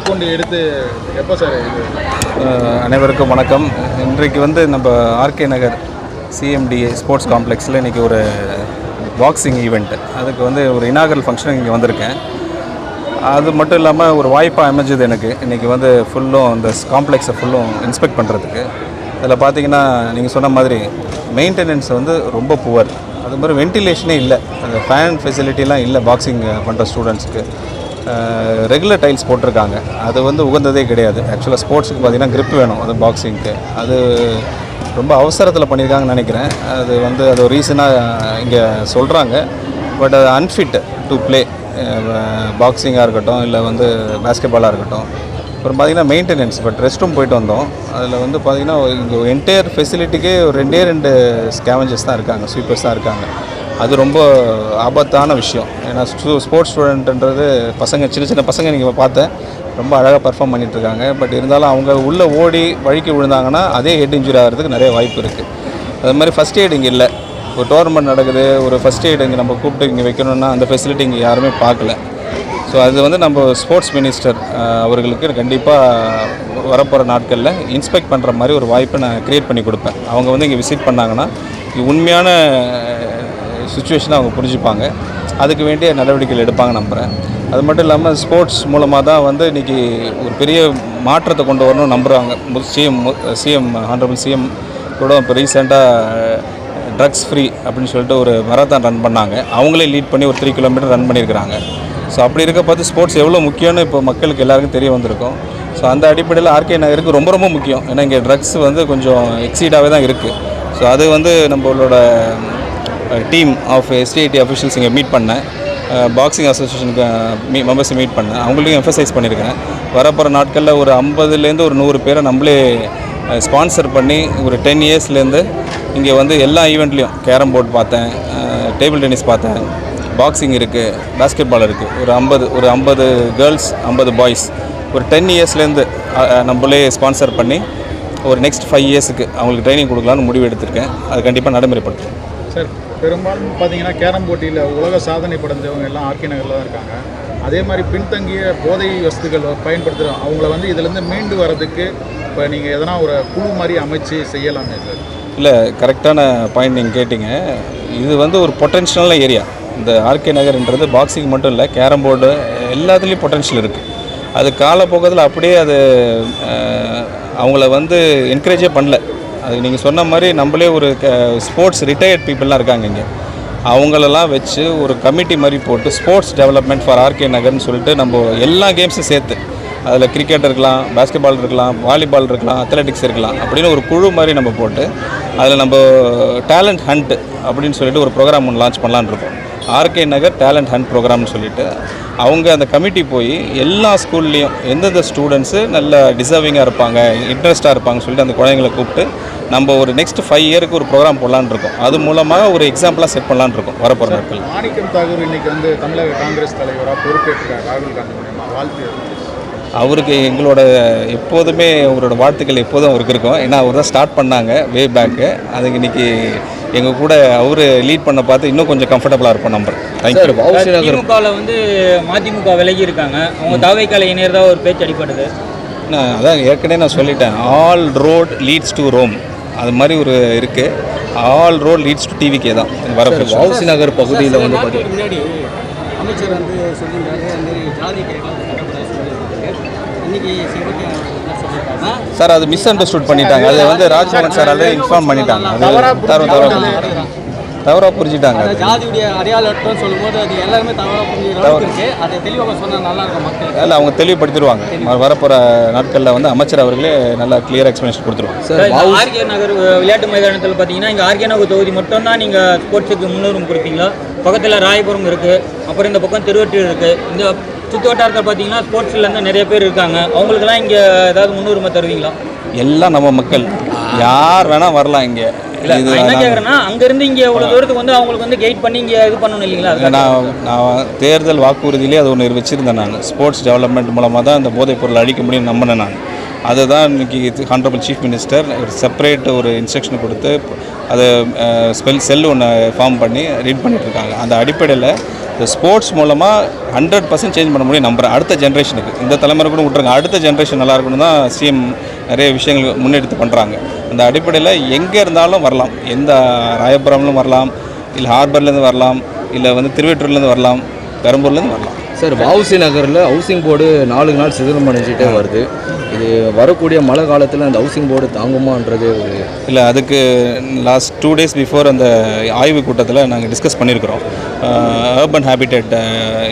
மேற்கொண்டு எடுத்து எப்போ சார் இது? அனைவருக்கும் வணக்கம். இன்றைக்கு வந்து நம்ம ஆர்கே நகர் சிஎம்டிஏ ஸ்போர்ட்ஸ் காம்ப்ளெக்ஸில் இன்றைக்கி ஒரு பாக்ஸிங் ஈவெண்ட்டு, அதுக்கு வந்து ஒரு இனாகரல் ஃபங்க்ஷனுக்கு இங்கே வந்திருக்கேன். அது மட்டும் இல்லாமல் ஒரு வாய்ப்பாக அமைஞ்சது எனக்கு இன்றைக்கி வந்து ஃபுல்லும் இந்த காம்ப்ளெக்ஸை ஃபுல்லும் இன்ஸ்பெக்ட் பண்ணுறதுக்கு. அதில் பார்த்தீங்கன்னா நீங்கள் சொன்ன மாதிரி மெயின்டெனன்ஸ் வந்து ரொம்ப புவர். அது மாதிரி வென்டிலேஷனே இல்லை, அந்த ஃபேன் ஃபெசிலிட்டிலாம் இல்லை பாக்ஸிங் பண்ணுற ஸ்டூடெண்ட்ஸ்க்கு. ரெகுலர் டைல்ஸ் போட்டிருக்காங்க, அது வந்து உகந்ததே கிடையாது. ஆக்சுவலாக ஸ்போர்ட்ஸுக்கு பார்த்திங்கன்னா grip வேணும் அது பாக்ஸிங்க்கு. அது ரொம்ப அவசரத்தில் பண்ணியிருக்காங்கன்னு நினைக்கிறேன். அது வந்து அது ஒரு ரீசனாக இங்கே சொல்கிறாங்க. பட் அது அன்ஃபிட் டு ப்ளே, பாக்ஸிங்காக இருக்கட்டும் இல்லை வந்து பேஸ்கெட்பாலாக இருக்கட்டும். அப்புறம் பார்த்திங்கன்னா மெயின்டெனன்ஸ். பட் ரெஸ்ட் ரூம் போயிட்டு வந்தோம், அதில் வந்து பார்த்திங்கன்னா இங்கே என்டையர் ஃபெசிலிட்டிக்கே ஒரு 2 ஸ்கேவஞ்சர்ஸ் தான் இருக்காங்க, ஸ்வீப்பர்ஸ் தான் இருக்காங்க. அது ரொம்ப ஆபத்தான விஷயம். ஏன்னா ஸ்போர்ட்ஸ் ஸ்டூடெண்ட்ன்றது பசங்க, சின்ன சின்ன பசங்க நீங்கள் பார்த்தேன் ரொம்ப அழகாக பர்ஃபார்ம் பண்ணிகிட்ருக்காங்க. பட் இருந்தாலும் அவங்க உள்ளே ஓடி வழிக்கு விழுந்தாங்கன்னா அதே ஹெட் இன்ஜுரி ஆகிறதுக்கு நிறைய வாய்ப்பு இருக்குது. அது மாதிரி ஃபஸ்ட் எய்ட் இங்கே இல்லை. ஒரு டோர்னமெண்ட் நடக்குது, ஒரு ஃபஸ்ட் எய்ட் இங்கே நம்ம கூப்பிட்டு இங்கே வைக்கணும்னா அந்த ஃபெசிலிட்டி இங்கே யாருமே பார்க்கல. ஸோ அது வந்து நம்ம ஸ்போர்ட்ஸ் மினிஸ்டர் அவர்களுக்கு கண்டிப்பாக வரப்போகிற நாட்களில் இன்ஸ்பெக்ட் பண்ணுற மாதிரி ஒரு வாய்ப்பை நான் க்ரியேட் பண்ணி கொடுப்பேன். அவங்க வந்து இங்கே விசிட் பண்ணாங்கன்னா உண்மையான சுச்சுவேஷனை அவங்க புரிஞ்சுப்பாங்க, அதுக்கு வேண்டிய நடவடிக்கைகள் எடுப்பாங்க நம்புகிறேன். அது மட்டும் இல்லாமல் ஸ்போர்ட்ஸ் மூலமாக தான் வந்து இன்றைக்கி ஒரு பெரிய மாற்றத்தை கொண்டு வரணும்னு நம்புகிறாங்க. சிஎம் ஹானரபிள் சிஎம் கூட இப்போ ரீசெண்டாக ட்ரக்ஸ் ஃப்ரீ அப்படின்னு சொல்லிட்டு ஒரு மராத்தான் ரன் பண்ணாங்க. அவங்களே லீட் பண்ணி ஒரு 3 கிலோமீட்டர் ரன் பண்ணியிருக்கிறாங்க. ஸோ அப்படி இருக்க பார்த்து ஸ்போர்ட்ஸ் எவ்வளோ முக்கியம்னு இப்போ மக்களுக்கு எல்லாருக்கும் தெரிய வந்திருக்கும். ஸோ அந்த அடிப்படையில் ஆர்கே நகருக்கு ரொம்ப ரொம்ப முக்கியம். ஏன்னா இங்கே ட்ரக்ஸ் வந்து கொஞ்சம் எக்ஸீடாகவே தான் இருக்குது. ஸோ அது வந்து நம்மளோட டீம் ஆஃப் எஸ்டிஐடி அஃபிஷியல்ஸ் இங்கே மீட் பண்ணேன், பாக்ஸிங் அசோசியேஷனுக்கு மெம்பர்ஸை மீட் பண்ணேன். அவங்களையும் எம்ஃபசைஸ் பண்ணியிருக்கேன். வரப்போகிற நாட்களில் ஒரு 50லேருந்து ஒரு 100 பேரை நம்மளே ஸ்பான்சர் பண்ணி ஒரு 10 இயர்ஸ்லேருந்து இங்கே வந்து எல்லா ஈவெண்ட்லேயும் கேரம் போர்டு பார்த்தேன், டேபிள் டென்னிஸ் பார்த்தேன், பாக்ஸிங் இருக்குது, பேஸ்கெட்பால் இருக்குது. ஒரு 50 கேர்ள்ஸ் 50 பாய்ஸ் ஒரு 10 இயர்ஸ்லேருந்து நம்மளே ஸ்பான்சர் பண்ணி ஒரு நெக்ஸ்ட் 5 இயர்ஸுக்கு அவங்களுக்கு ட்ரைனிங் கொடுக்கலான்னு முடிவு எடுத்திருக்கேன். அது கண்டிப்பாக நடைமுறைப்படுத்தும் சார். பெரும்பாலும் பார்த்தீங்கன்னா கேரம் போட்டியில் உலக சாதனை படைஞ்சவங்க எல்லாம் ஆர்கே நகரில் தான் இருக்காங்க. அதே மாதிரி பின்தங்கிய போதை வஸ்துகள் பயன்படுத்துகிறோம், அவங்கள வந்து இதிலேருந்து மீண்டு வர்றதுக்கு இப்போ நீங்கள் எதனா ஒரு குழு மாதிரி அமைச்சு செய்யலாமே சார்? இல்லை, கரெக்டான பாயிண்ட் நீங்கள் கேட்டிங்க. இது வந்து ஒரு பொட்டென்ஷியலான ஏரியா. இந்த ஆர்கே நகர்ன்றது பாக்ஸிங் மட்டும் இல்லை, கேரம் போர்டு எல்லாத்துலேயும் பொட்டென்ஷியல் இருக்குது. அது காலப்போக்கத்தில் அப்படியே அது அவங்கள வந்து என்கரேஜே பண்ணல. அது நீங்கள் சொன்ன மாதிரி நம்மளே ஒரு ஸ்போர்ட்ஸ் ரிட்டையர்ட் பீப்புளெலாம் இருக்காங்க இங்கே, அவங்களெல்லாம் வச்சு ஒரு கமிட்டி மாதிரி போட்டு ஸ்போர்ட்ஸ் டெவலப்மெண்ட் ஃபார் ஆர்கே நகர்னு சொல்லிட்டு நம்ம எல்லா கேம்ஸும் சேர்த்து, அதில் கிரிக்கெட் இருக்கலாம், பேஸ்கெட்பால் இருக்கலாம், வாலிபால் இருக்கலாம், அத்லெட்டிக்ஸ் இருக்கலாம், அப்படின்னு ஒரு குழு மாதிரி நம்ம போட்டு அதில் நம்ம டேலண்ட் ஹண்ட் அப்படின்னு சொல்லிட்டு ஒரு ப்ரோக்ராம் ஒன்று லான்ச் பண்ணலான்னு இருக்கோம். ஆர்கே நகர் டேலண்ட் ஹண்ட் ப்ரோக்ராம்னு சொல்லிட்டு அவங்க அந்த கமிட்டி போய் எல்லா ஸ்கூல்லேயும் எந்தெந்த ஸ்டூடெண்ட்ஸு நல்ல டிசர்விங்காக இருப்பாங்க, இன்ட்ரெஸ்ட்டாக இருப்பாங்கன்னு சொல்லிட்டு அந்த குழந்தைங்களை கூப்பிட்டு நம்ம ஒரு நெக்ஸ்ட் 5 இயருக்கு ஒரு ப்ரோக்ராம் போடலான்னு இருக்கோம். அது மூலமாக ஒரு எக்ஸாம்பிளாக செட் பண்ணலான்னு இருக்கோம் வரப்போகிற நாட்கள். மாணிக்கம் தாகூர் இன்றைக்கி வந்து தமிழக காங்கிரஸ் தலைவராக பொறுப்பேற்றார் ராகுல் காந்தி மூலமாக. வாழ்த்து. அவருக்கு எங்களோட எப்போதுமே அவரோட வாழ்த்துக்கள் எப்போதும் அவருக்கு இருக்கும். ஏன்னா அவர் தான் ஸ்டார்ட் பண்ணாங்க வே பேக்கு. அதுக்கு இன்றைக்கி எங்கள் கூட அவர் லீட் பண்ண பார்த்து இன்னும் கொஞ்சம் கம்ஃபர்டபுளாக இருப்போம் நம்பர். தேங்க்யூ. திமுகவில் வந்து மதிமுக விலகி இருக்காங்க, அவங்க தாவைக்கால இணையர் தான் ஒரு பேச்சு அடிப்படுது. நான் அதான் ஏற்கனவே நான் சொல்லிட்டேன், all road leads to Rome. அது மாதிரி ஒரு இருக்குது, ஆல் ரோட் லீட்ஸ் டு டிவிக்கே தான் வரப்போ. வவுசி நகர் பகுதியில் வந்து பார்த்தீங்கன்னா முன்னாடி அமைச்சர் வந்து சொல்லியிருந்தாரு அந்த மாதிரி ஜாதி கேட்கலாம் சார். அது மிஸ் அண்டர்ஸ்டுட் பண்ணிட்டாங்க. அது வந்து ராஜ்மோகன் சார் ஆல்ரெடி இன்ஃபார்ம் பண்ணிட்டாங்க. அது தவறாக புரிஞ்சுட்டாங்க. ஜாதியுடைய அடையாளம் சொல்லும்போது அது எல்லாருமே தவறாக புரிஞ்சுருக்கு. அதை தெளிவாக சொன்னால் நல்லா இருக்கும் மக்கள். இல்லை, அவங்க தெளிவுபடுத்திடுவாங்க. வரப்போகிற நாட்களில் வந்து அமைச்சர் அவர்களே நல்லா கிளியர் எக்ஸ்பிளனேஷன் கொடுத்துருவாங்க. ஆர்கே நகர் விளையாட்டு மைதானத்தில் பார்த்தீங்கன்னா இங்கே ஆர்கே நகர் தொகுதி மட்டும் தான் நீங்கள் ஸ்போர்ட்ஸுக்கு முன்னுரிமை கொடுப்பீங்களா? பக்கத்தில் ராயபுரம் இருக்குது, அப்புறம் இந்த பக்கம் திருவொற்றியூர் இருக்குது. இந்த சுற்று வட்டாரத்தில் பார்த்தீங்கன்னா ஸ்போர்ட்ஸ்லேருந்து நிறைய பேர் இருக்காங்க, அவங்களுக்கெல்லாம் இங்கே ஏதாவது முன்னுரிமை தருவீங்களா? எல்லாம் நம்ம மக்கள், யார் வேணால் வரலாம் இங்கே. என்ன கேட்குறேன்னா, அங்கேருந்து இங்கே இவ்வளோ தூரத்துக்கு வந்து அவங்களுக்கு வந்து கைட் பண்ணி இங்கே இது பண்ணணும் இல்லைங்களா? நான் தேர்தல் வாக்குறுதியிலே அது ஒன்று வச்சுருந்தேன். நான் ஸ்போர்ட்ஸ் டெவலப்மெண்ட் மூலமாக தான் இந்த போதைப் பொருள் அழிக்க முடியும்னு நம்பினேன். நான் அதை தான் இன்றைக்கி ஹானரபிள் சீஃப் மினிஸ்டர் ஒரு செப்பரேட் ஒரு இன்ஸ்ட்ரக்ஷன் கொடுத்து அதை செல் ஒன்று ஃபார்ம் பண்ணி ரீட் பண்ணிகிட்ருக்காங்க. அந்த அடிப்படையில் இந்த ஸ்போர்ட்ஸ் மூலமாக 100% சேஞ்ச் பண்ண முடியும் நம்புகிறேன். அடுத்த ஜென்ரேஷனுக்கு, இந்த தலைமுறை கூட விட்டுருங்க, அடுத்த ஜென்ரேஷன் நல்லா இருக்கணும் தான் சிஎம் நிறைய விஷயங்கள் முன்னெடுத்து பண்ணுறாங்க. அந்த அடிப்படையில் எங்கே இருந்தாலும் வரலாம், எந்த ராயபுரம்லேருந்து வரலாம், இல்லை ஹார்பர்லேருந்து வரலாம், இல்லை வந்து திருவெற்றூர்லேருந்து வரலாம், பெரம்பூர்லேருந்து வரலாம். சார், வஉசி நகரில் ஹவுசிங் போர்டு நாளுக்கு நாள் சிதிலம் அடைஞ்சிட்டே வருது. இது வரக்கூடிய மழை காலத்தில் அந்த ஹவுசிங் போர்டு தாங்குமான்றது ஒரு இல்லை. அதுக்கு லாஸ்ட் 2 days பிஃபோர் அந்த ஆய்வு கூட்டத்தில் நாங்கள் டிஸ்கஸ் பண்ணியிருக்கிறோம். அர்பன் ஹேபிடேட்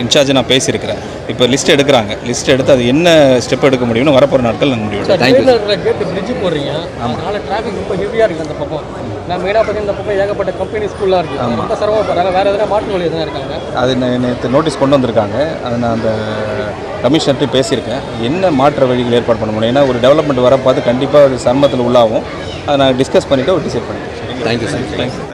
இன்சார்ஜ் நான் பேசியிருக்கிறேன். இப்போ லிஸ்ட் எடுக்கிறாங்க. லிஸ்ட் எடுத்து அது என்ன ஸ்டெப் எடுக்க முடியும்னு வரப்போகிற நாட்கள் நாங்கள் முடியும். கேட்டு பிரிட்ஜ் போடுறீங்க, அதனால டிராஃபிக் ரொம்ப ஹெவியாக இருக்குது அந்த பக்கம். நான் மெயினாக பார்த்தீங்கன்னா இந்த பக்கம் ஏகப்பட்ட கம்பெனி ஸ்கூலாக இருக்குது, ரொம்ப சிரமப்படுறாங்க. வேறு எதனா மாற்று வழி எதனா இருக்காங்க? அது நேற்று நோட்டீஸ் கொண்டு வந்திருக்காங்க. அதை நான் அந்த கமிஷனர்கிட்ட பேசியிருக்கேன். என்ன மாற்று வழிகள் ஏற்பாடு பண்ண முடியும்? ஏன்னா ஒரு டெவலப்மெண்ட் வரப்போ அது கண்டிப்பாக ஒரு சர்மத்தில் உள்ளாகும். அதை நான் டிஸ்கஸ் பண்ணிவிட்டு ஒரு டிசைட் பண்ணிட்டேன். Thank you sir. தேங்க்யூ.